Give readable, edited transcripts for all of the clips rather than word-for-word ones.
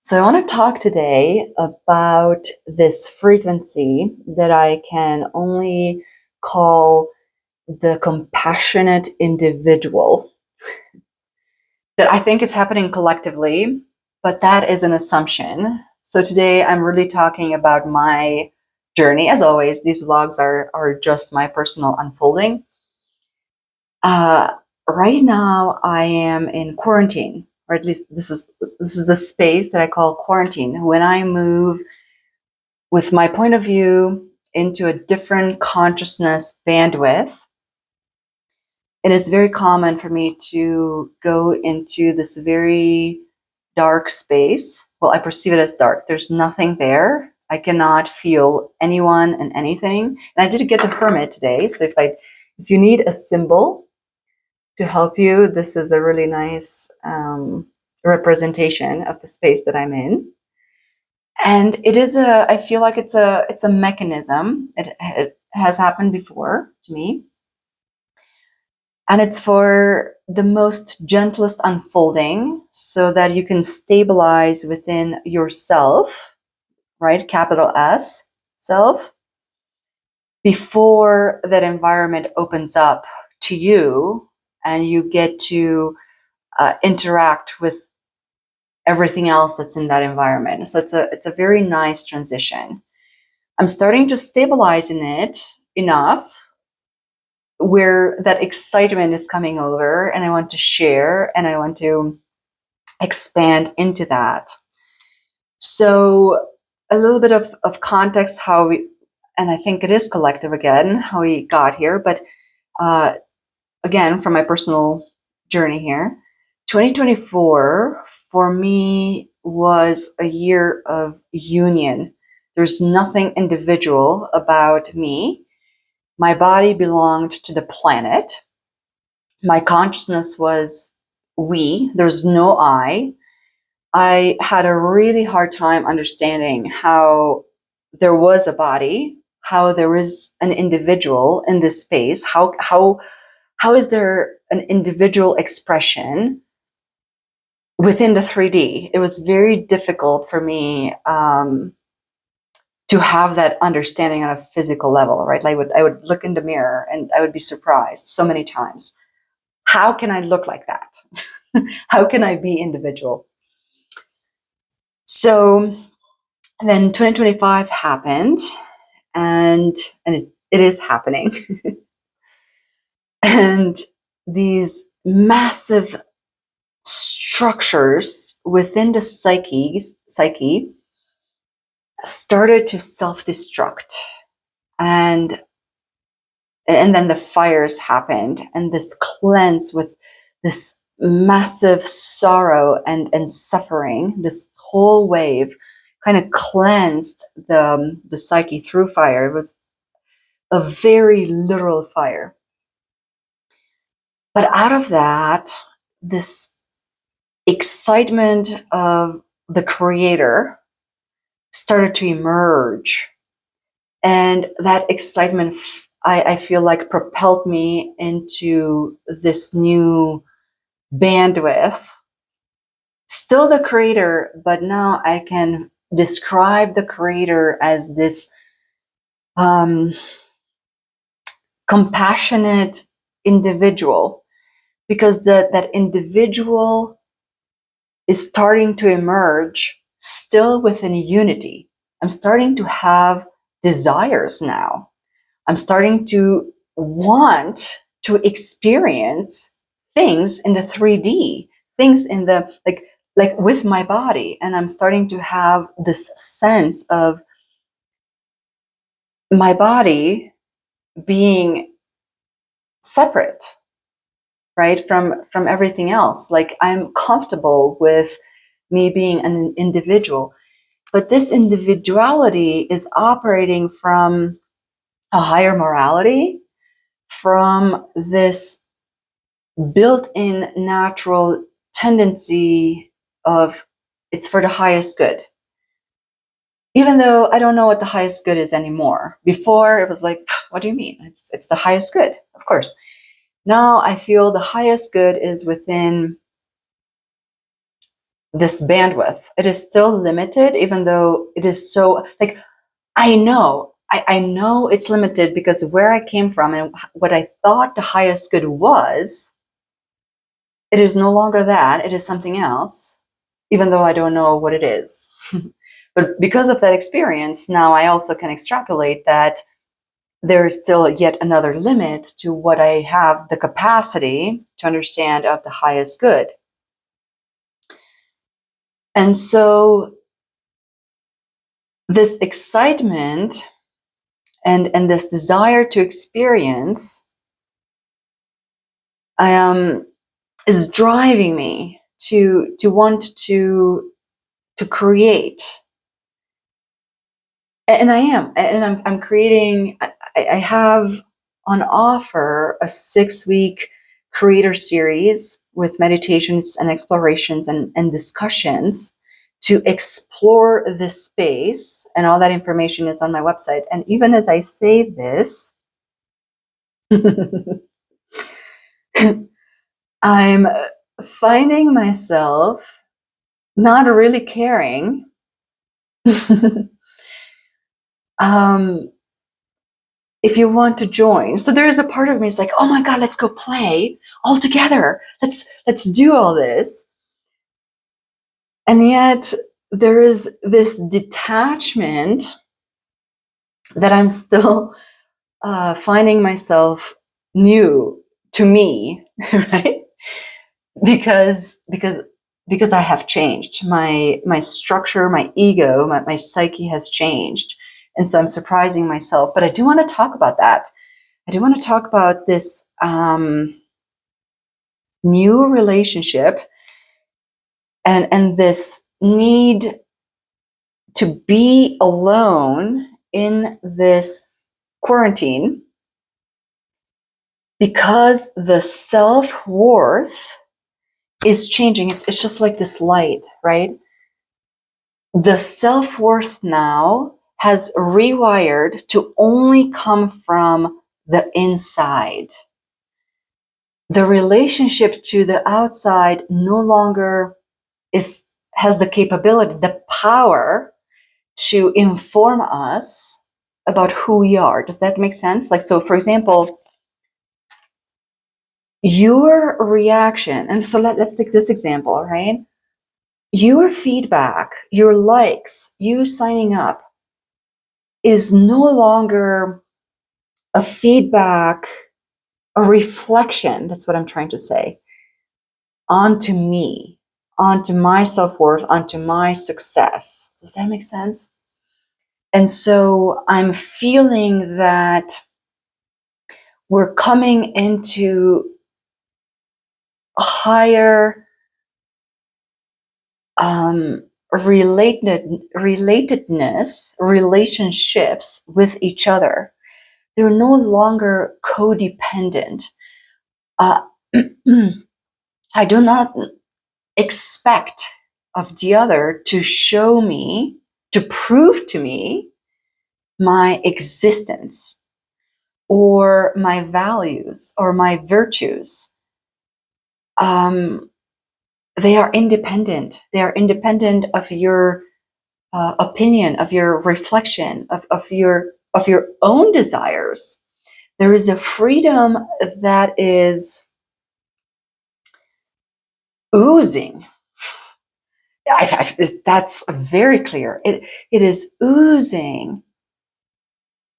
So, I want to talk today about this frequency that I can only call the compassionate individual, that I think is happening collectively, but that is an assumption. So, today I'm really talking about my journey. As always, these vlogs are just my personal unfolding. Uh, right now, I am in quarantine, or at least this is the space that I call quarantine. When I move with my point of view into a different consciousness bandwidth, it is very common for me to go into this very dark space. Well, I perceive it as dark. There's nothing there. I cannot feel anyone and anything. And I did get the hermit today. So if you need a symbol to help you, this is a really nice representation of the space that I'm in. And I feel like it's a mechanism. It has happened before to me. And it's for the most gentlest unfolding so that you can stabilize within yourself, right? Capital S, self, before that environment opens up to you and you get to interact with everything else that's in that environment. So it's a very nice transition. I'm starting to stabilize in it enough where that excitement is coming over, and I want to share and I want to expand into that. So a little bit of context how we, and I think it is collective again, how we got here, but uh, again, from my personal journey here, 2024 for me was a year of union. There's nothing individual about me. My body belonged to the planet. My consciousness was we. There's no I. I had a really hard time understanding how there was a body, how there is an individual in this space. How is there an individual expression within the 3D? It was very difficult for me to have that understanding on a physical level, right? I would look in the mirror and I would be surprised so many times. How can I look like that? How can I be individual? So then 2025 happened, and it is happening. And these massive structures within the psyche started to self-destruct, and then the fires happened, and this cleanse with this massive sorrow and suffering, this whole wave kind of cleansed the psyche through fire. It was a very literal fire. But out of that, this excitement of the creator started to emerge. And that excitement, I feel like, propelled me into this new bandwidth. Still the creator, but now I can describe the creator as this compassionate individual, because that individual is starting to emerge still within unity. I'm starting to have desires now. I'm starting to want to experience things in the 3D, things in the like with my body, and I'm starting to have this sense of my body being separate, right, from everything else. Like, I'm comfortable with me being an individual, but this individuality is operating from a higher morality, from this built-in natural tendency of it's for the highest good. Even though I don't know what the highest good is anymore. Before it was like, what do you mean? It's the highest good, of course. Now I feel the highest good is within this bandwidth. It is still limited, even though it is so, like, I know it's limited because where I came from and what I thought the highest good was, it is no longer that, it is something else, even though I don't know what it is. But because of that experience, now I also can extrapolate that there is still yet another limit to what I have the capacity to understand of the highest good. And so this excitement and this desire to experience is driving me to want to create. And I am, and I'm creating. I have on offer a 6-week creator series with meditations and explorations and discussions to explore this space, and all that information is on my website. And even as I say this, I'm finding myself not really caring if you want to join. So there is a part of me is like, oh my God, let's go play all together. Let's do all this. And yet there is this detachment that I'm still finding myself new to me, right? Because I have changed. My structure, my ego, my psyche has changed. And so I'm surprising myself. But I do want to talk about that. I do want to talk about this new relationship and this need to be alone in this quarantine, because the self-worth is changing. It's just like this light, right? The self-worth now has rewired to only come from the inside. The relationship to the outside no longer has the capability, the power to inform us about who we are. Does that make sense? Like, so for example, your reaction, and so let's take this example, right? Your feedback, your likes, you signing up is no longer a feedback, a reflection, that's what I'm trying to say, onto me, onto my self-worth, onto my success. Does that make sense? And so I'm feeling that we're coming into a higher relatedness, relationships with each other. They're no longer codependent. Uh, I do not expect of the other to show me, to prove to me my existence or my values or my virtues. They are independent. They are independent of your opinion, of your reflection, of your own desires. There is a freedom that is oozing. That's very clear. It is oozing,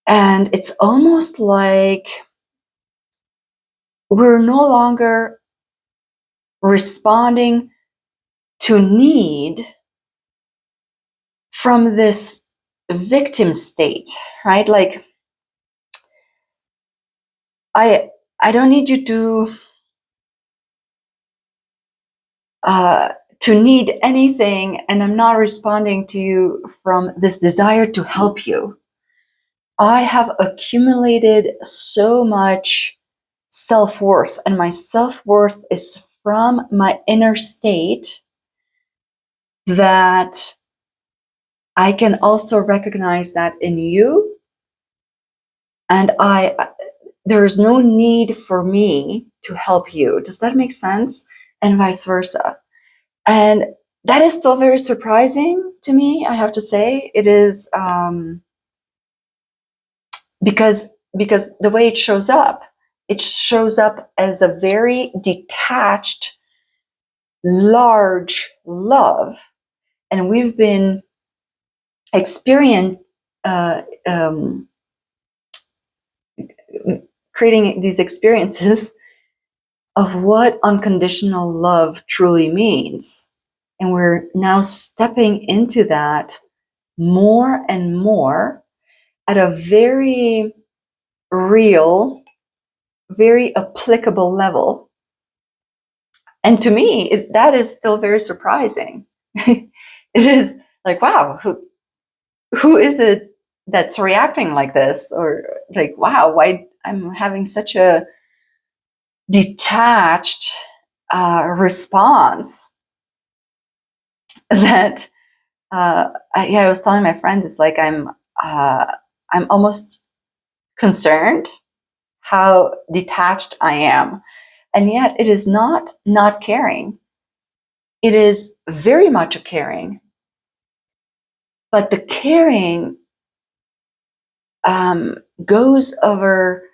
and it's almost like we're no longer responding to need from this victim state, right? Like, I don't need you to need anything, and I'm not responding to you from this desire to help you. I have accumulated so much self-worth, and my self-worth is from my inner state, that I can also recognize that in you, and there is no need for me to help you. Does that make sense? And vice versa. And that is still very surprising to me, I have to say. It is because the way it shows up as a very detached, large love, and we've been experiencing creating these experiences of what unconditional love truly means. And we're now stepping into that more and more at a very real, very applicable level. And to me, that is still very surprising. It is like, wow, who is it that's reacting like this? Or like, wow, why I'm having such a detached response that I was telling my friend, it's like I'm almost concerned how detached I am, and yet it is not caring. It is very much a caring, but the caring goes over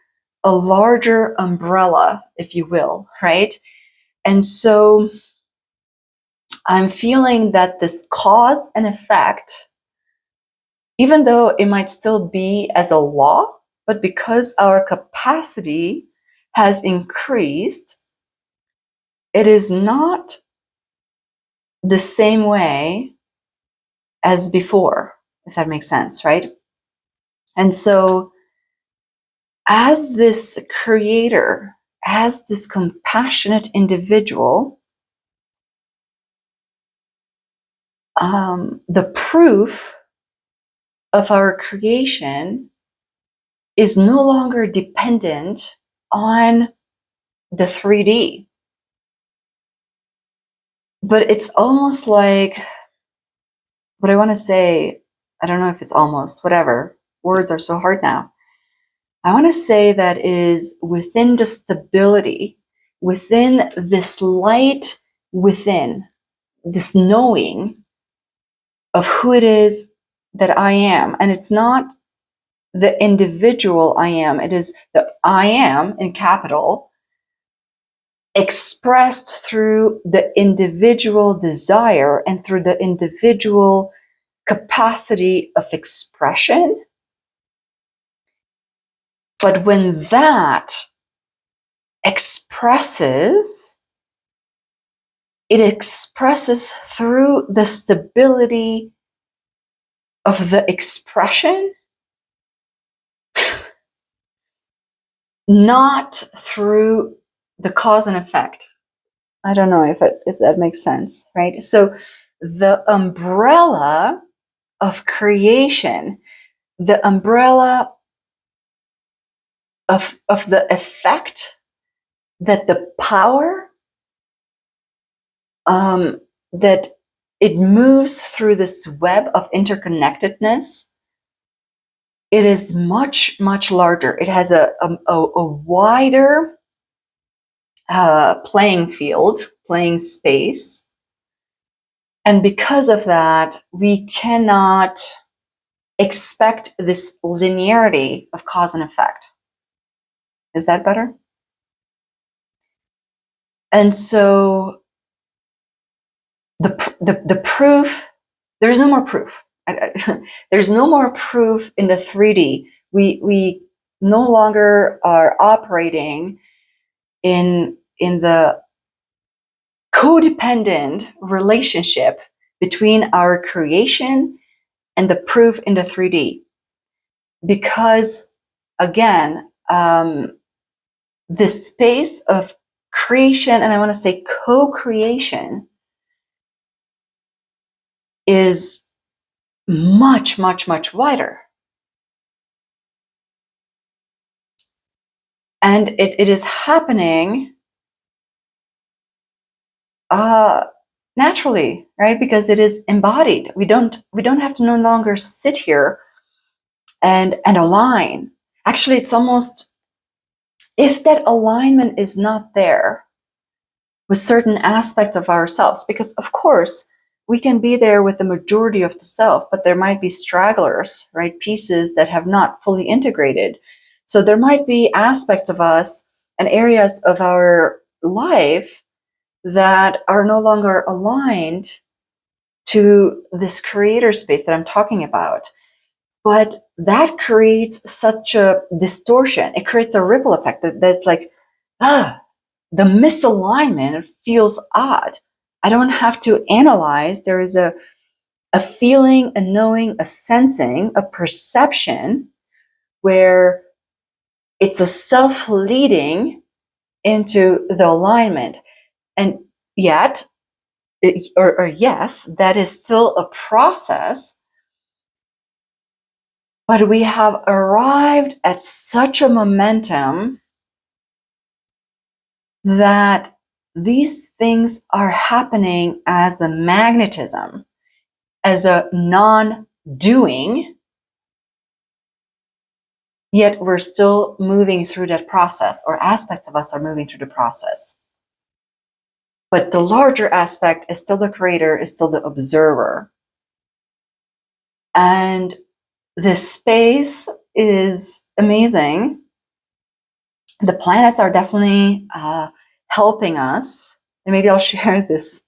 a larger umbrella, if you will, right? And so I'm feeling that this cause and effect, even though it might still be as a law, but because our capacity has increased, it is not the same way as before, if that makes sense, right? And so, as this creator, as this compassionate individual, the proof of our creation is no longer dependent on the 3D. But it's almost like what I want to say. I don't know if it's almost, whatever. Words are so hard now. I want to say that is within the stability, within this light, within this knowing of who it is that I am. And it's not the individual I am, it is the I am in capital, expressed through the individual desire and through the individual capacity of expression. But when that expresses, it expresses through the stability of the expression, not through the cause and effect. I don't know if that makes sense, right? So the umbrella of creation, the umbrella of the effect that the power that it moves through this web of interconnectedness, it is much, much larger. It has a wider playing field, playing space. And because of that, we cannot expect this linearity of cause and effect. Is that better? And so the proof, there's no more proof. There's no more proof in the 3D. We no longer are operating in the codependent relationship between our creation and the proof in the 3D. Because again, this space of creation, and I want to say co-creation, is much, much, much wider. And it is happening naturally, right? Because it is embodied. We don't have to no longer sit here and align. Actually, it's almost, if that alignment is not there with certain aspects of ourselves, because of course we can be there with the majority of the self, but there might be stragglers, right? Pieces that have not fully integrated. So there might be aspects of us and areas of our life that are no longer aligned to this creator space that I'm talking about. But that creates such a distortion. It creates a ripple effect that's like, the misalignment feels odd. I don't have to analyze. There is a feeling, a knowing, a sensing, a perception where it's a self leading into the alignment. And yet, or yes, that is still a process, but we have arrived at such a momentum that these things are happening as a magnetism, as a non-doing, yet we're still moving through that process, or aspects of us are moving through the process. But the larger aspect is still the creator, is still the observer. And this space is amazing. The planets are definitely helping us. And maybe I'll share this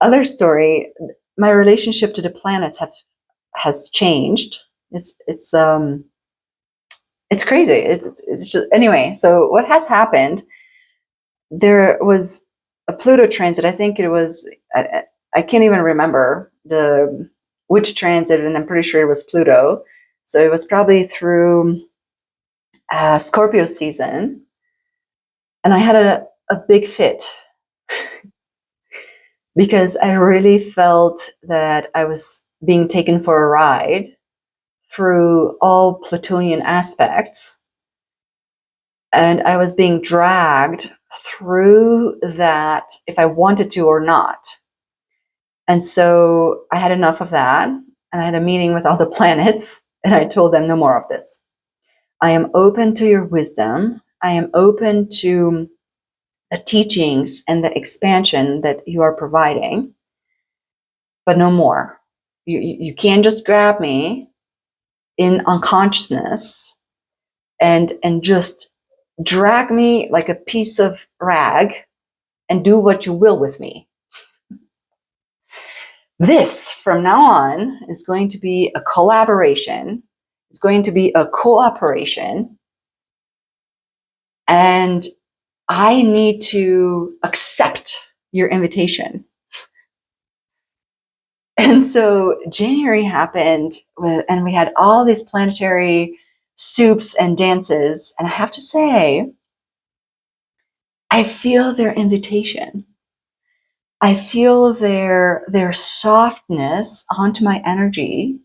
other story. My relationship to the planets has changed. It's crazy. It's just, anyway. So what has happened? There was a Pluto transit. I think it was. I can't even remember which transit, and I'm pretty sure it was Pluto. So it was probably through Scorpio season, and I had a big fit because I really felt that I was being taken for a ride through all Plutonian aspects, and I was being dragged through that if I wanted to or not. And so I had enough of that, and I had a meeting with all the planets, and I told them, no more of this. I am open to your wisdom. I am open to the teachings and the expansion that you are providing, but no more. You can't just grab me in unconsciousness and just drag me like a piece of rag and do what you will with me. This, from now on, is going to be a collaboration. It's going to be a cooperation. And I need to accept your invitation. And so January happened, and we had all these planetary soups and dances. And I have to say, I feel their invitation. I feel their softness onto my energy,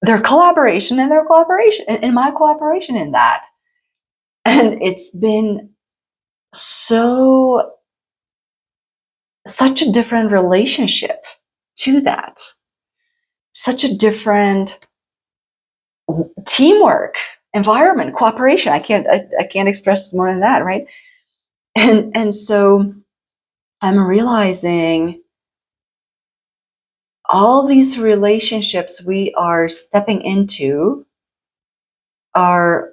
their collaboration and their cooperation, and my cooperation in that. And it's been such a different relationship to that, such a different teamwork, environment, cooperation. I can't express more than that, right? And so I'm realizing all these relationships we are stepping into are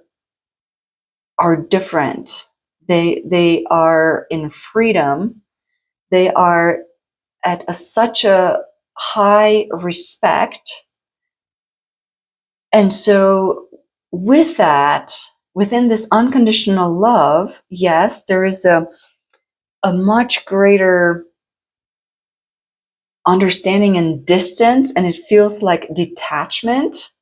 different. They are in freedom. They are at such a high respect. And so with that, within this unconditional love, yes, there is a much greater understanding and distance, and it feels like detachment.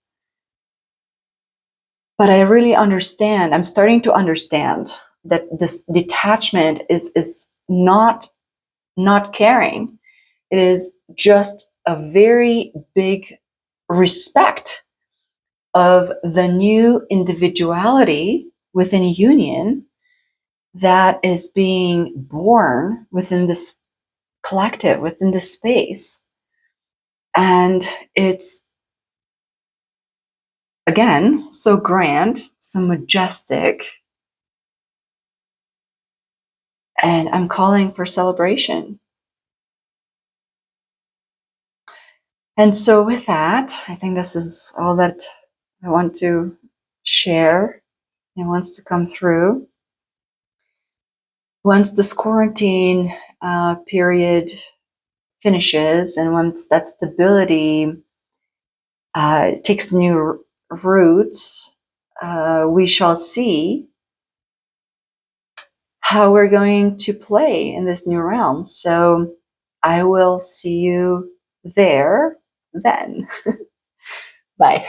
But I really understand, I'm starting to understand that this detachment is not caring. It is just a very big respect of the new individuality within a union that is being born within this collective, within this space. And it's, again, so grand, so majestic. And I'm calling for celebration. And so with that, I think this is all that I want to share and wants to come through. Once this quarantine period finishes, and once that stability takes new roots, we shall see how we're going to play in this new realm. So I will see you there then. Bye.